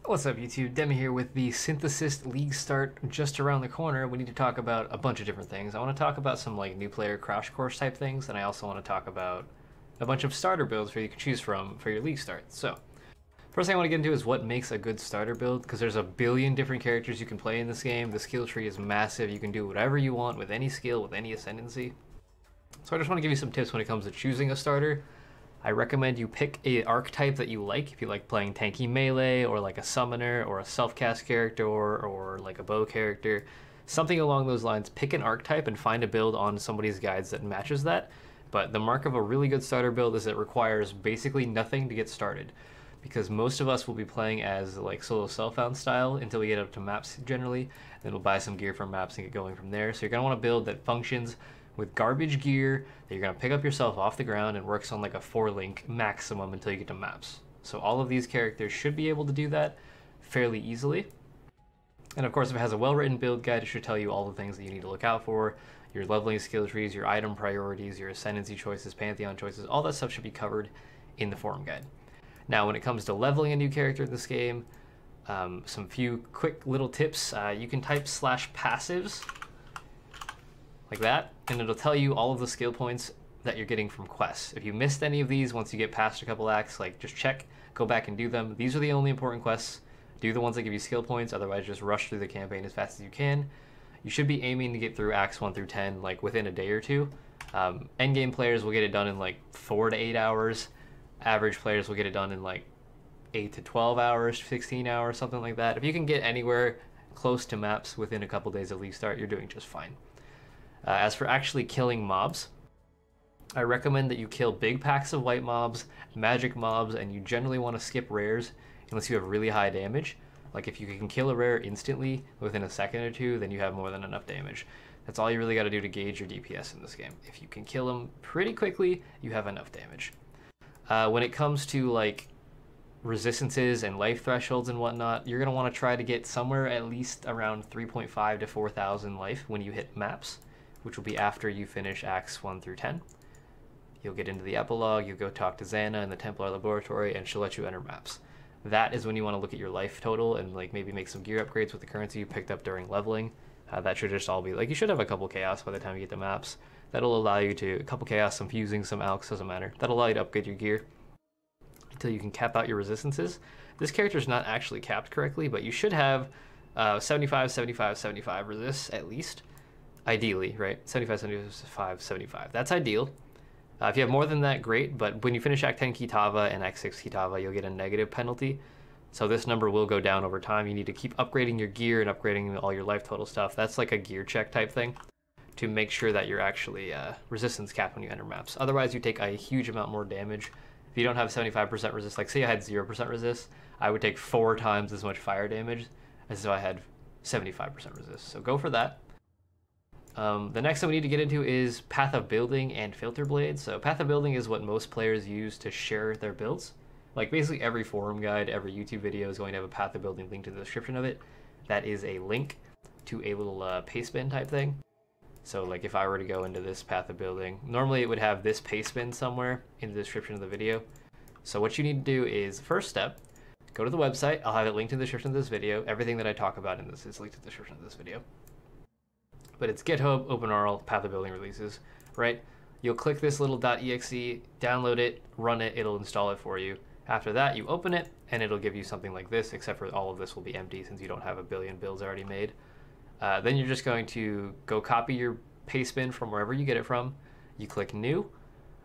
What's up YouTube, Demi here with the Synthesis League start just around the corner. We need to talk about a bunch of different things. I want to talk about some like new player crash course type things, and I also want to talk about a bunch of starter builds where you can choose from for your league start. So, first thing I want to get into is what makes a good starter build, because there's a billion different characters you can play in this game. The skill tree is massive. You can do whatever you want with any skill, with any ascendancy. So I just want to give you some tips when it comes to choosing a starter. I recommend you pick a archetype that you like. If you like playing tanky melee, or like a summoner, or a self-cast character, or like a bow character, something along those lines, pick an archetype and find a build on somebody's guides that matches that. But the mark of a really good starter build is it requires basically nothing to get started, because most of us will be playing as like solo self-found style until we get up to maps generally. Then we'll buy some gear from maps and get going from there. So you're going to want to build that functions with garbage gear that you're going to pick up yourself off the ground and works on like a 4-link maximum until you get to maps. So all of these characters should be able to do that fairly easily. And of course, if it has a well-written build guide, it should tell you all the things that you need to look out for, your leveling skill trees, your item priorities, your ascendancy choices, pantheon choices. All that stuff should be covered in the forum guide. Now, when it comes to leveling a new character in this game, some few quick little tips. You can type /passives like that, and it'll tell you all of the skill points that you're getting from quests. If you missed any of these once you get past a couple acts, like just check, go back and do them. These are the only important quests. Do the ones that give you skill points, otherwise just rush through the campaign as fast as you can. You should be aiming to get through acts 1 through 10 like within a day or two. Endgame players will get it done in like 4 to 8 hours. Average players will get it done in like 8 to 12 hours, 16 hours, something like that. If you can get anywhere close to maps within a couple days of league start, you're doing just fine. As for actually killing mobs, I recommend that you kill big packs of white mobs, magic mobs, and you generally want to skip rares unless you have really high damage. Like if you can kill a rare instantly within a second or two, then you have more than enough damage. That's all you really got to do to gauge your DPS in this game. If you can kill them pretty quickly, you have enough damage. When it comes to like resistances and life thresholds and whatnot, you're going to want to try to get somewhere at least around 3.5 to 4,000 life when you hit maps, which will be after you finish acts 1 through 10. You'll get into the epilogue, you'll go talk to Xana in the Templar Laboratory, and she'll let you enter maps. That is when you want to look at your life total and like maybe make some gear upgrades with the currency you picked up during leveling. That should just all be like, you should have a couple chaos by the time you get to maps. That'll allow you to, a couple chaos, some fusing, some alks, doesn't matter. That'll allow you to upgrade your gear until you can cap out your resistances. This character is not actually capped correctly, but you should have 75, 75, 75 resists at least. Ideally, right? 75, 75, 75. That's ideal. If you have more than that, great, but when you finish Act 10 Kitava and Act 6 Kitava, you'll get a negative penalty. So this number will go down over time. You need to keep upgrading your gear and upgrading all your life total stuff. That's like a gear check type thing to make sure that you're actually resistance capped when you enter maps. Otherwise, you take a huge amount more damage. If you don't have 75% resist, like say I had 0% resist, I would take 4 times as much fire damage as if I had 75% resist. So go for that. The next thing we need to get into is Path of Building and Filter Blades. So Path of Building is what most players use to share their builds. Like basically every forum guide, every YouTube video is going to have a Path of Building link to the description of it. That is a link to a little paste bin type thing. So like if I were to go into this Path of Building, normally it would have this paste bin somewhere in the description of the video. So what you need to do is, first step, go to the website. I'll have it linked in the description of this video. Everything that I talk about in this is linked in the description of this video. But it's GitHub, OpenRL, Path of Building releases, right? You'll click this little .exe, download it, run it, it'll install it for you. After that, you open it, and it'll give you something like this, except for all of this will be empty since you don't have a billion builds already made. Then you're just going to go copy your paste bin from wherever you get it from. You click New,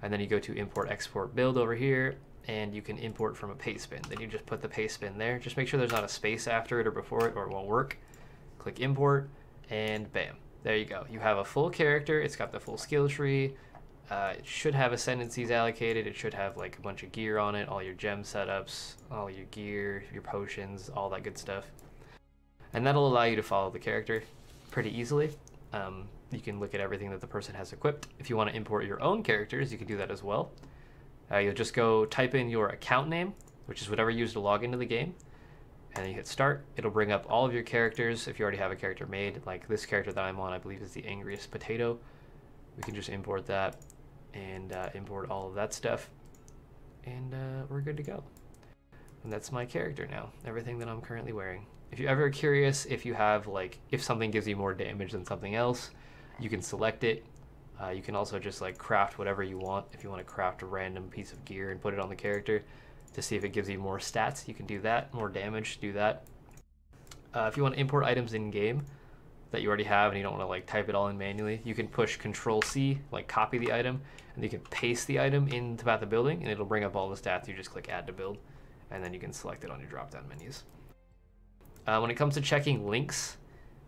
and then you go to Import, Export, Build over here, and you can import from a paste bin. Then you just put the paste bin there. Just make sure there's not a space after it or before it, or it won't work. Click Import, and bam. There you go. You have a full character. It's got the full skill tree. It should have ascendancies allocated. It should have like a bunch of gear on it, all your gem setups, all your gear, your potions, all that good stuff. And that'll allow you to follow the character pretty easily. You can look at everything that the person has equipped. If you want to import your own characters, you can do that as well. You'll just go type in your account name, which is whatever you use to log into the game. And then you hit start. It'll bring up all of your characters if you already have a character made. Like this character that I'm on, I believe is the Angriest Potato. We can just import that and import all of that stuff. And we're good to go. And that's my character now, everything that I'm currently wearing. If you're ever curious if you have, like, if something gives you more damage than something else, you can select it. You can also just like craft whatever you want. If you want to craft a random piece of gear and put it on the character to see if it gives you more stats, you can do that. More damage, do that. If you want to import items in game that you already have and you don't want to like type it all in manually, you can push Control C, like copy the item, and you can paste the item into Path of Building, and it'll bring up all the stats. You just click Add to Build, and then you can select it on your drop-down menus. When it comes to checking links,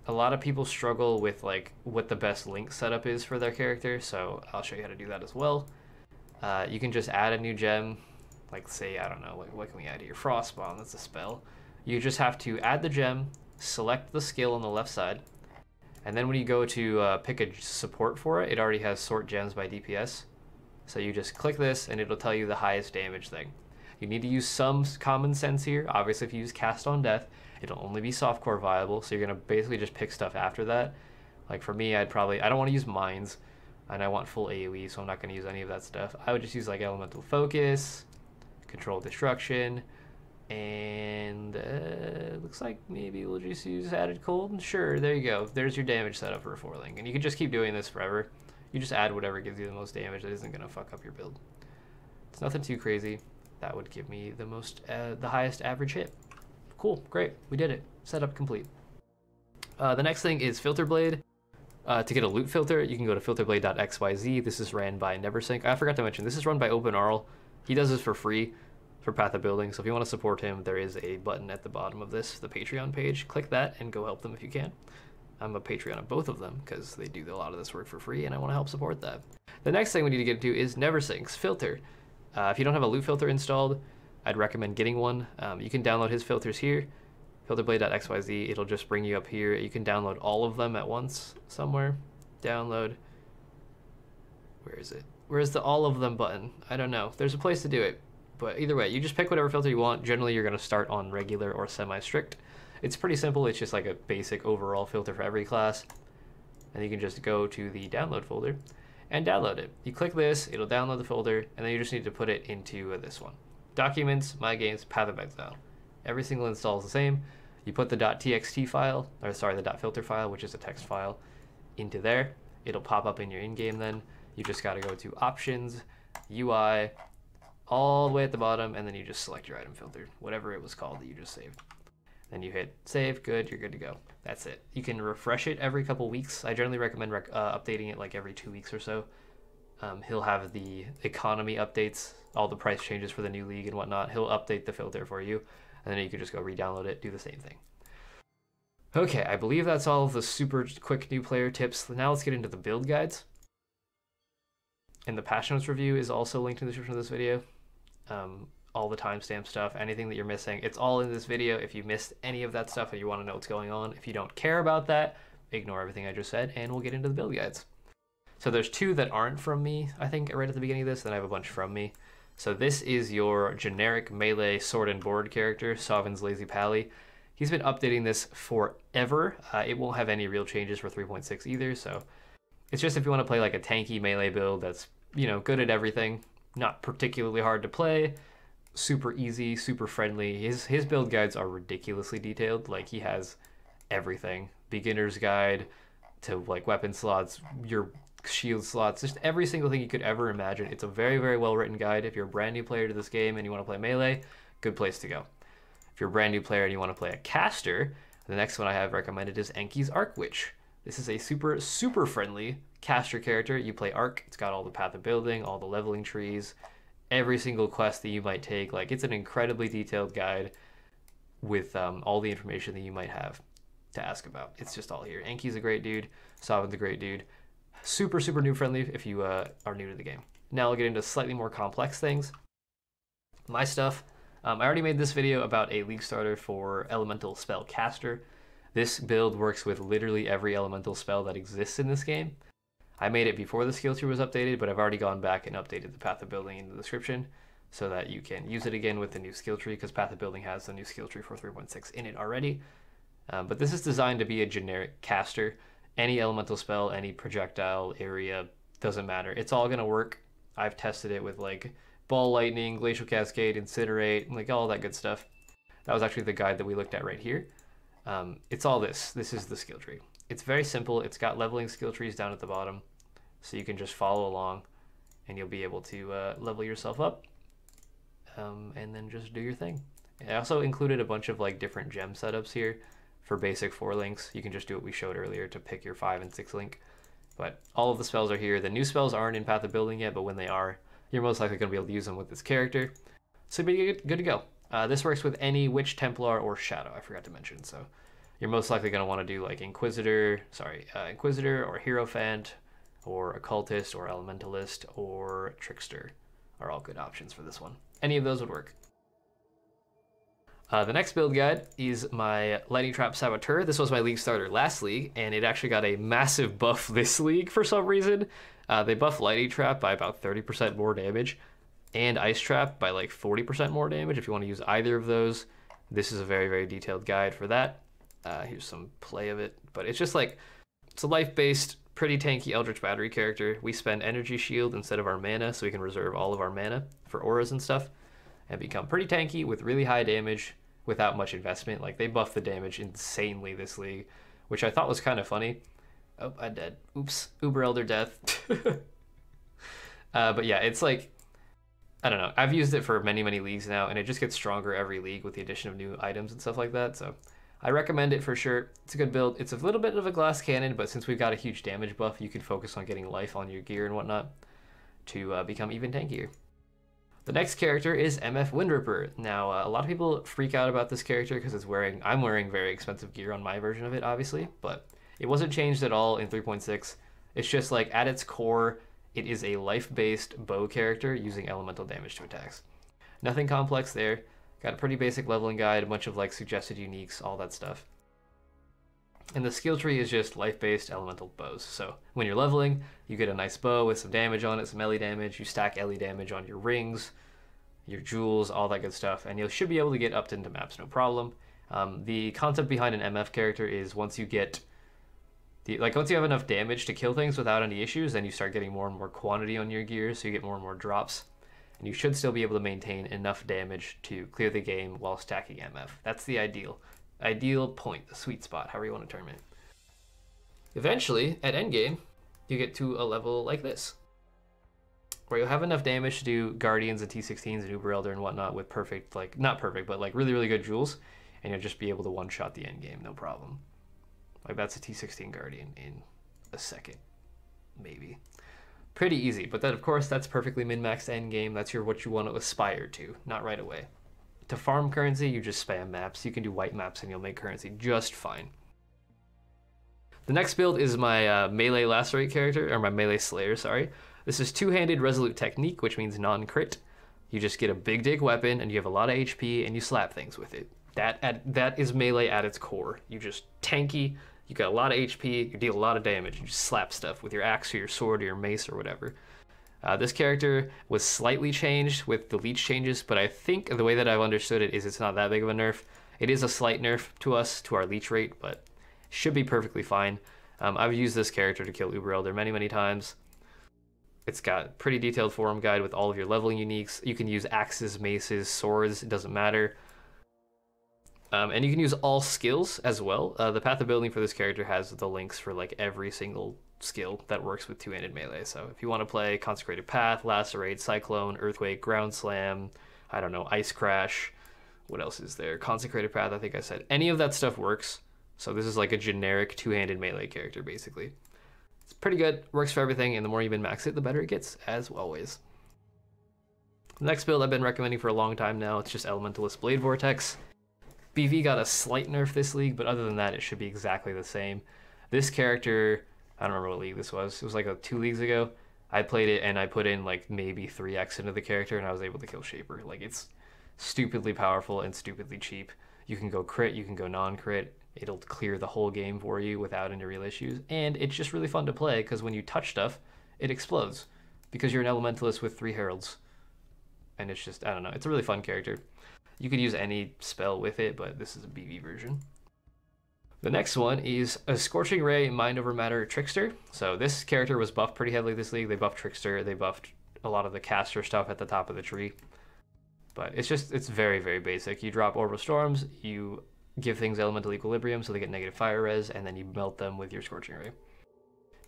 a lot of people struggle with like what the best link setup is for their character, so I'll show you how to do that as well. You can just add a new gem, like say, I don't know, like what can we add here? Frostbomb, that's a spell. You just have to add the gem, select the skill on the left side, and then when you go to pick a support for it, it already has sort gems by DPS. So you just click this and it'll tell you the highest damage thing. You need to use some common sense here. Obviously, if you use Cast on Death, it'll only be softcore viable, so you're gonna basically just pick stuff after that. Like for me, I don't want to use mines, and I want full AoE, so I'm not gonna use any of that stuff. I would just use like Elemental Focus, Control Destruction, and looks like maybe we'll just use Added Cold. Sure, there you go. There's your damage setup for a 4-link, and you can just keep doing this forever. You just add whatever gives you the most damage that isn't gonna fuck up your build. It's nothing too crazy. That would give me the highest average hit. Cool, great, we did it. Setup complete. The next thing is Filter Blade. To get a loot filter, you can go to filterblade.xyz. This is ran by Neversink. I forgot to mention, this is run by OpenARL. He does this for free for Path of Building, so if you want to support him, there is a button at the bottom of this, the Patreon page. Click that and go help them if you can. I'm a Patreon of both of them because they do a lot of this work for free, and I want to help support that. The next thing we need to get into is Neversink's filter. If you don't have a loot filter installed, I'd recommend getting one. You can download his filters here, filterblade.xyz. It'll just bring you up here. You can download all of them at once somewhere. Download. Where is it? Where's the all of them button? I don't know. There's a place to do it. But either way, you just pick whatever filter you want. Generally, you're going to start on regular or semi-strict. It's pretty simple. It's just like a basic overall filter for every class. And you can just go to the download folder and download it. You click this, it'll download the folder, and then you just need to put it into this one. Documents, My Games, Path of Exile. Every single install is the same. You put the .txt file, or sorry, the .filter file, which is a text file, into there. It'll pop up in your in-game then. You just got to go to Options, UI, all the way at the bottom, and then you just select your item filter, whatever it was called that you just saved. Then you hit save, good, you're good to go. That's it. You can refresh it every couple weeks. I generally recommend updating it like every 2 weeks or so. He'll have the economy updates, all the price changes for the new league and whatnot. He'll update the filter for you, and then you can just go re-download it, do the same thing. Okay, I believe that's all of the super quick new player tips. Now let's get into the build guides. And the patch notes review is also linked in the description of this video. All the timestamp stuff, anything that you're missing, it's all in this video. If you missed any of that stuff and you want to know what's going on, if you don't care about that, ignore everything I just said, and we'll get into the build guides. So there's 2 that aren't from me, I think, right at the beginning of this, then I have a bunch from me. So this is your generic melee sword and board character, Sauvin's Lazy Pally. He's been updating this forever. It won't have any real changes for 3.6 either, so it's just if you want to play like a tanky melee build that's, you know, good at everything, not particularly hard to play, super easy, super friendly. His build guides are ridiculously detailed. Like, he has everything. Beginner's guide to like weapon slots, your shield slots, just every single thing you could ever imagine. It's a very, very well written guide. If you're a brand new player to this game and you want to play melee, good place to go. If you're a brand new player and you want to play a caster, the next one I have recommended is Enki's Arc Witch. This is a super, super friendly caster character. You play Arc, it's got all the path of building, all the leveling trees, every single quest that you might take. Like, it's an incredibly detailed guide with all the information that you might have to ask about. It's just all here. Enki's a great dude. Sauvin's a great dude. Super, super new friendly if you are new to the game. Now I'll get into slightly more complex things. My stuff. I already made this video about a league starter for Elemental Spellcaster. This build works with literally every elemental spell that exists in this game. I made it before the skill tree was updated, but I've already gone back and updated the path of building in the description so that you can use it again with the new skill tree, because path of building has the new skill tree for 3.6 in it already. But this is designed to be a generic caster. Any elemental spell, any projectile area, doesn't matter. It's all going to work. I've tested it with like Ball Lightning, Glacial Cascade, Incinerate, like all that good stuff. That was actually the guide that we looked at right here. It's all this. This is the skill tree. It's very simple. It's got leveling skill trees down at the bottom, so you can just follow along, and you'll be able to level yourself up, and then just do your thing. I also included a bunch of like different gem setups here for basic 4 links. You can just do what we showed earlier to pick your 5 and 6 link. But all of the spells are here. The new spells aren't in Path of Building yet, but when they are, you're most likely going to be able to use them with this character. So you'll be good to go. This works with any Witch, Templar, or Shadow, I forgot to mention. So you're most likely going to want to do like Inquisitor or Hierophant, or Occultist, or Elementalist, or Trickster are all good options for this one. Any of those would work. The next build guide is my Lightning Trap Saboteur. This was my league starter last league, and it actually got a massive buff this league for some reason. They buffed Lightning Trap by about 30% more damage, and Ice Trap by like 40% more damage. If you want to use either of those, this is a very, very detailed guide for that. Here's some play of it, but it's just like, it's a life-based, pretty tanky Eldritch Battery character. We spend Energy Shield instead of our mana, so we can reserve all of our mana for auras and stuff, and become pretty tanky with really high damage without much investment. Like, they buffed the damage insanely this league, which I thought was kind of funny. Oh, I'm dead. Oops. Uber Elder death. But yeah, it's like, I don't know. I've used it for many, many leagues now, and it just gets stronger every league with the addition of new items and stuff like that. So I recommend it for sure. It's a good build. It's a little bit of a glass cannon, but since we've got a huge damage buff, you can focus on getting life on your gear and whatnot to become even tankier. The next character is MF Windripper. Now, a lot of people freak out about this character because I'm wearing very expensive gear on my version of it, obviously, but it wasn't changed at all in 3.6. It's just like, at its core, it is a life-based bow character using elemental damage to attacks. Nothing complex there. Got a pretty basic leveling guide, a bunch of like suggested uniques, all that stuff. And the skill tree is just life-based elemental bows. So when you're leveling, you get a nice bow with some damage on it, some melee damage. You stack ele damage on your rings, your jewels, all that good stuff, and you should be able to get up into maps no problem. The concept behind an MF character is once you have enough damage to kill things without any issues, then you start getting more and more quantity on your gear, so you get more and more drops. And you should still be able to maintain enough damage to clear the game while stacking MF. That's the ideal point, the sweet spot, however you want to term it. Eventually, at endgame, you get to a level like this, where you'll have enough damage to do Guardians and T16s and Uber Elder and whatnot with perfect, like, not perfect, but like really, really good jewels, and you'll just be able to one-shot the endgame, no problem. Like, that's a T16 Guardian in a second, maybe. Pretty easy, but then, of course, that's perfectly min-maxed endgame. That's what you want to aspire to, not right away. To farm currency, you just spam maps. You can do white maps and you'll make currency just fine. The next build is my melee lacerate character, or my melee slayer, sorry. This is two-handed resolute technique, which means non-crit. You just get a big dick weapon and you have a lot of HP and you slap things with it. That is melee at its core. You just tanky, you got a lot of HP, you deal a lot of damage, you just slap stuff with your axe or your sword or your mace or whatever. This character was slightly changed with the leech changes, but I think the way that I've understood it is it's not that big of a nerf. It is a slight nerf to us, to our leech rate, but should be perfectly fine. I've used this character to kill Uber Elder many, many times. It's got a pretty detailed forum guide with all of your leveling uniques. You can use axes, maces, swords, it doesn't matter. And you can use all skills as well. The Path of Building for this character has the links for like every single skill that works with two-handed melee. So if you want to play Consecrated Path, Lacerate, Cyclone, Earthquake, Ground Slam, I don't know, Ice Crash, what else is there? Consecrated Path, I think I said. Any of that stuff works. So this is like a generic two-handed melee character, basically. It's pretty good, works for everything, and the more you min-max it, the better it gets, as always. The next build I've been recommending for a long time now, it's just Elementalist Blade Vortex. BV got a slight nerf this league, but other than that, it should be exactly the same. This character, I don't remember what league this was. It was like 2 leagues ago. I played it and I put in like maybe 3x into the character and I was able to kill Shaper. Like, it's stupidly powerful and stupidly cheap. You can go crit, you can go non-crit. It'll clear the whole game for you without any real issues. And it's just really fun to play because when you touch stuff, it explodes because you're an Elementalist with 3 Heralds. And it's just, I don't know, it's a really fun character. You could use any spell with it, but this is a BV version. The next one is a Scorching Ray Mind Over Matter Trickster. So this character was buffed pretty heavily this league. They buffed Trickster, they buffed a lot of the caster stuff at the top of the tree. But it's very, very basic. You drop Orbital Storms, you give things Elemental Equilibrium so they get negative fire res, and then you melt them with your Scorching Ray.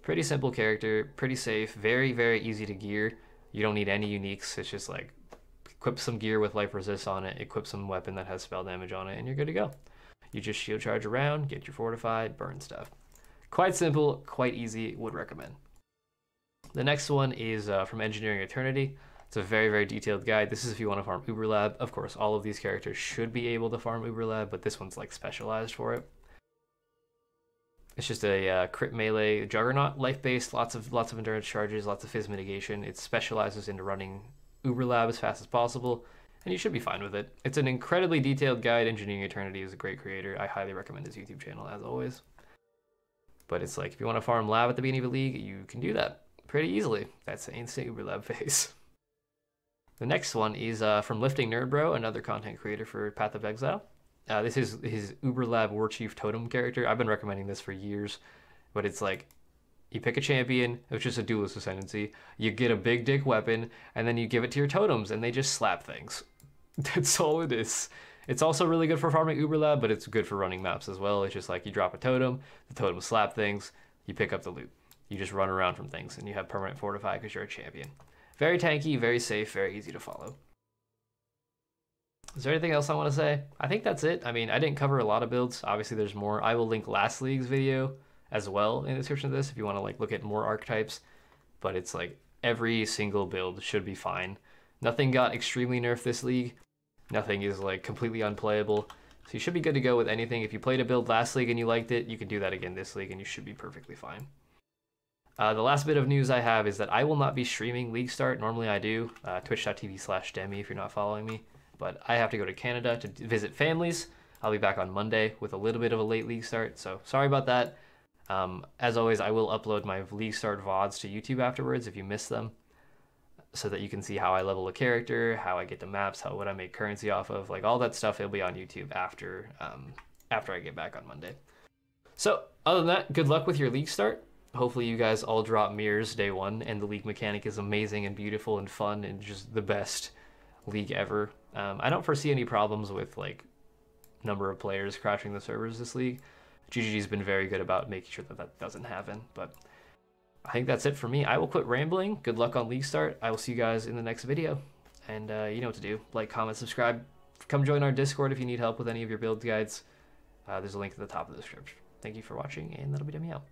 Pretty simple character, pretty safe, very, very easy to gear. You don't need any uniques. It's just like equip some gear with life resist on it, equip some weapon that has spell damage on it, and you're good to go. You just shield charge around, get your fortified, burn stuff. Quite simple, quite easy, would recommend. The next one is from Engineering Eternity. It's a very, very detailed guide. This is if you want to farm Uber Lab. Of course, all of these characters should be able to farm Uber Lab, but this one's like specialized for it. It's just a crit melee juggernaut, life-based, lots of endurance charges, lots of phys mitigation. It specializes into running Uber Lab as fast as possible, and you should be fine with it. It's an incredibly detailed guide. Engineering Eternity is a great creator. I highly recommend his YouTube channel, as always. But it's like, if you want to farm Lab at the beginning of a league, you can do that pretty easily. That's the instant Uber Lab phase. The next one is from Lifting Nerd Bro, another content creator for Path of Exile. This is his Uber Lab War Chief Totem character. I've been recommending this for years, but it's like, you pick a champion, it's just a duelist ascendancy, you get a big dick weapon, and then you give it to your totems, and they just slap things. That's all it is. It's also really good for farming Uber Lab, but it's good for running maps as well. It's just like, you drop a totem, the totem slap things, you pick up the loot. You just run around from things, and you have permanent fortify because you're a champion. Very tanky, very safe, very easy to follow. Is there anything else I want to say? I think that's it. I mean, I didn't cover a lot of builds. Obviously, there's more. I will link last league's video as well in the description of this if you want to like look at more archetypes. But it's like every single build should be fine. Nothing got extremely nerfed this league. Nothing is like completely unplayable. So you should be good to go with anything. If you played a build last league and you liked it, you can do that again this league and you should be perfectly fine. The last bit of news I have is that I will not be streaming League Start. Normally I do, twitch.tv/Demi if you're not following me. But I have to go to Canada to visit families. I'll be back on Monday with a little bit of a late League Start, so sorry about that. As always, I will upload my League Start VODs to YouTube afterwards if you miss them, so that you can see how I level a character, how I get the maps, what I make currency off of, like all that stuff. It'll be on YouTube after I get back on Monday. So other than that, good luck with your League Start. Hopefully you guys all drop mirrors day one, and the league mechanic is amazing and beautiful and fun and just the best league ever. I don't foresee any problems with like number of players crashing the servers this league. GGG's been very good about making sure that that doesn't happen, but I think that's it for me. I will quit rambling. Good luck on League Start. I will see you guys in the next video, and you know what to do. Like, comment, subscribe. Come join our Discord if you need help with any of your build guides. There's a link at the top of the description. Thank you for watching, and that'll be Demi out.